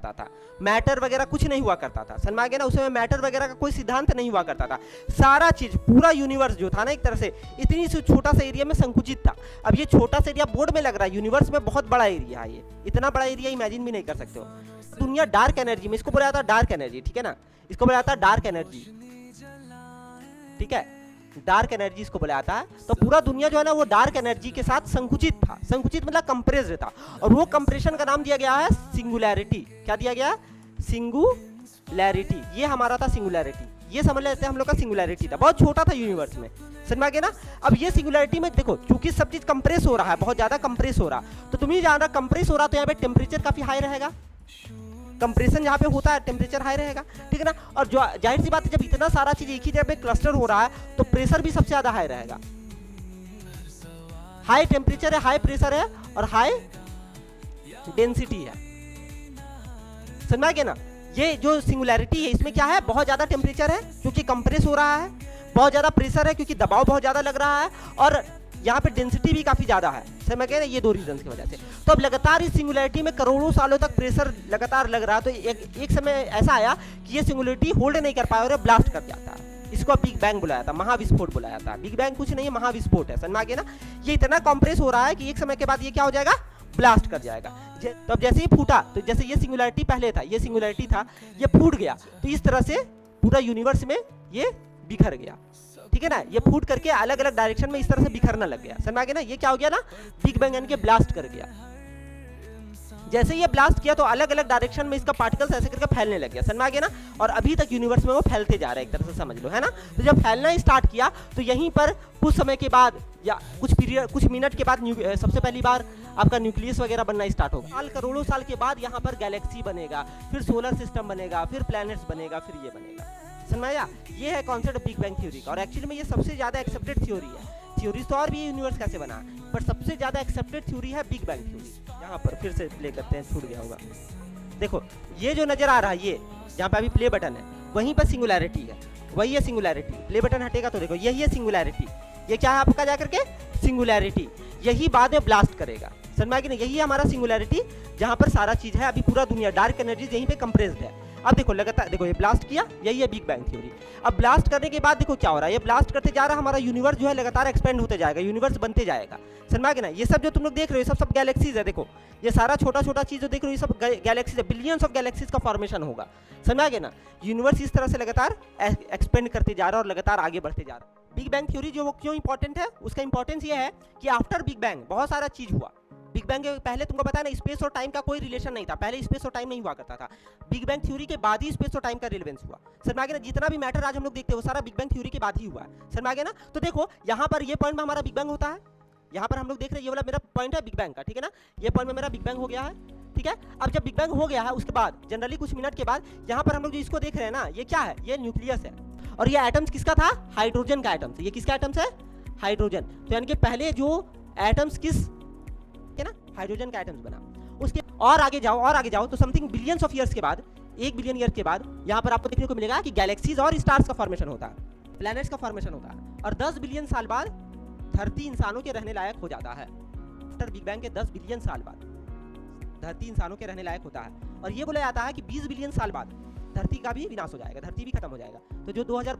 सकता था, मैटर वगैरह कुछ नहीं हुआ करता था, समझ में आ गया ना। उस समय मैटर वगैरह का कोई सिद्धांत नहीं हुआ करता था, सारा चीज पूरा यूनिवर्स जो था ना एक तरह से इतनी छोटा सा एरिया में संकुचित था। अब ये छोटा सा एरिया बोर्ड में लग रहा है, यूनिवर्स में बहुत बड़ा एरिया है, ये इतना बड़ा एरिया इमेजिन भी नहीं कर सकते हो। दुनिया डार्क एनर्जी में, इसको बोला जाता है डार्क एनर्जी, ठीक है ना, इसको बोला जाता है डार्क एनर्जी, ठीक है, डार्क एनर्जी इसको बोला जाता है। तो पूरा दुनिया जो है ना वो डार्क एनर्जी के साथ संकुचित था, संकुचित मतलब कंप्रेस्ड था, और वो कंप्रेशन का नाम दिया गया है सिंगुलैरिटी। क्या दिया गया? सिंगुलैरिटी। ये हमारा था सिंगुलैरिटी, ये समझ लेते हैं हम लोग का सिंगुलैरिटी था, बहुत छोटा था यूनिवर्स में, समझ में आ गया ना। अब ये सिंगुलैरिटी में देखो, क्योंकि सब चीज कंप्रेस हो रहा है, बहुत ज्यादा कंप्रेस हो रहा, तो तुम ही जान रहा कंप्रेस हो रहा, तो यहाँ पे टेम्परेचर काफी हाई रहेगा, कंप्रेशन जहाँ पे होता है टेम्परेचर हाई रहेगा, ठीक है ना। और जो जाहिर सी बात है, जब इतना सारा चीज एक ही जगह पे क्लस्टर हो रहा है तो प्रेशर भी सबसे ज्यादा हाई रहेगा, हाई टेम्परेचर है, हाई प्रेशर है और हाई डेंसिटी है, समझ में आ गया ना। ये जो सिंगुलैरिटी है इसमें क्या है, बहुत ज्यादा टेम्परेचर है क्योंकि कंप्रेस हो रहा है, बहुत ज्यादा प्रेशर है क्योंकि दबाव बहुत ज्यादा लग रहा है, और यहाँ पे डेंसिटी भी काफी ज्यादा है, समझ में आ गया ना, ये दो रीजन की वजह से। तो अब लगातार इस सिंगुलैरिटी में करोड़ों सालों तक प्रेशर लगातार लग रहा है, तो एक समय ऐसा आया कि ये सिंगुलैरिटी होल्ड नहीं कर पाया और ब्लास्ट कर जाता है। इसको बिग बैंग बुलाया था, महाविस्फोट बुलाया था। बिग बैंग कुछ नहीं है, महाविस्फोट है, समझ में आ गया ना। ये इतना कंप्रेस हो रहा है कि एक समय के बाद ये क्या हो जाएगा, ब्लास्ट कर जाएगा। तो अब जैसे ही फूटा, तो जैसे ये सिंगुलैरिटी पहले था, ये सिंगुलैरिटी था, ये फूट गया, तो इस तरह से पूरा यूनिवर्स में ये बिखर गया, ठीक है ना। ये फूट करके अलग अलग डायरेक्शन में इस तरह से बिखरना लग गया, समझ में आ गया ना। ये क्या हो गया ना, बिग बैंग यानी कि ब्लास्ट कर गया। जैसे ये ब्लास्ट किया तो अलग अलग डायरेक्शन में इसका पार्टिकल्स ऐसे करके फैलने लग गया, समझ में आ गया ना। और अभी तक यूनिवर्स में वो फैलते जा रहा है, एक तरह से समझ लो, है ना। तो जब फैलना स्टार्ट किया तो यहीं पर कुछ समय के बाद या कुछ पीरियड, कुछ मिनट के बाद सबसे पहली बार आपका न्यूक्लियस वगैरह बनना स्टार्ट होगा। साल करोड़ों साल के बाद यहाँ पर गैलेक्सी बनेगा, फिर सोलर सिस्टम बनेगा, फिर प्लैनेट्स बनेगा, फिर ये बनेगा, समझ में आया। ये है कॉन्सेप्ट बिग बैंग थ्योरी का, और एक्चुअली में ये सबसे ज्यादा एक्सेप्टेड थ्योरी है। थ्योरीज तो और भी यूनिवर्स कैसे बना, पर सबसे ज्यादा एक्सेप्टेड थ्योरी है बिग बैंग थ्योरी। यहाँ पर फिर से प्ले करते हैं, छूट गया होगा, देखो ये जो नजर आ रहा है, ये जहाँ पे अभी प्ले बटन है वहीं पर सिंगुलैरिटी है, वही है सिंगुलैरिटी। प्ले बटन हटेगा तो देखो यही है सिंगुलैरिटी। ये क्या है आपका जाकर के सिंगुलैरिटी, यही बाद में ब्लास्ट करेगा, समझ में आ गया ना। यही है हमारा सिंगुलैरिटी, जहाँ पर सारा चीज है, अभी पूरा दुनिया डार्क एनर्जी यहीं पे कंप्रेस्ड है। अब देखो लगातार, देखो ये ब्लास्ट किया, यही है बिग बैंग थ्योरी। अब ब्लास्ट करने के बाद देखो क्या हो रहा है, ये ब्लास्ट करते जा रहा है, हमारा यूनिवर्स जो है लगातार एक्सपेंड होते जाएगा, यूनिवर्स बनते जाएगा, समझ में आ गया ना। ये सब जो तुम लोग देख रहे हो सब गैलेक्सीज है, देखो ये सारा छोटा छोटा चीज जो देख रहे हो ये सब गैलेक्सीज है, बिलियंस ऑफ गैलेक्सीज का फॉर्मेशन होगा, समझ में आ गया ना। यूनिवर्स इस तरह से लगातार एक्सपेंड करते जा रहा है और लगातार आगे बढ़ते जा रहा है। बिग बैंग थ्योरी जो वो क्यों इंपॉर्टेंट है, उसका इंपॉर्टेंस ये है कि आफ्टर बिग बैंग बहुत सारा चीज हुआ। बिग बैंग के पहले तुमको पता है ना, स्पेस और टाइम का कोई रिलेशन नहीं था, पहले स्पेस और टाइम नहीं हुआ करता था। बिग बैंग थ्योरी के बाद ही स्पेस और टाइम का रिलेवेंस हुआ, समझ में आ गया ना। जितना भी मैटर आज हम लोग देखते हैं वो सारा बिग बैंग थ्योरी के बाद ही हुआ है, समझ में आ गया ना। तो देखो यहाँ पर ये पॉइंट में हमारा बिग बैंग होता है, यहाँ पर हम लोग देख रहे हैं ये वाला मेरा पॉइंट है बिग बैंग का, ठीक है ना। ये पॉइंट में मेरा बिग बैंग हो गया है, ठीक है। अब जब बिग बैंग हो गया है उसके बाद जनरली कुछ मिनट के बाद यहाँ पर हम लोग जो इसको देख रहे हैं ना, ये क्या है, ये न्यूक्लियस है, और ये एटम्स किसका था, हाइड्रोजन का एटम्स। ये किसका एटम्स है, हाइड्रोजन। तो यानी कि पहले जो एटम्स किस है ना, हाइड्रोजन का एटम्स बना। उसके और आगे जाओ तो समथिंग बिलियंस ऑफ ईयर्स के बाद, 1 बिलियन ईयर के बाद यहाँ पर आपको देखने को मिलेगा कि गैलेक्सीज और स्टार्स का फॉर्मेशन होता है, प्लैनेट्स का फॉर्मेशन होता है, और 10 बिलियन साल बाद धरती इंसानों के रहने लायक हो जाता है। आफ्टर बिग बैंग के 10 बिलियन साल बाद धरती इंसानों के रहने लायक होता है, और ये बोला जाता है कि 20 बिलियन साल बाद धरती का भी विनाश हो जाएगा, धरती भी खत्म हो जाएगा। तो जो 2000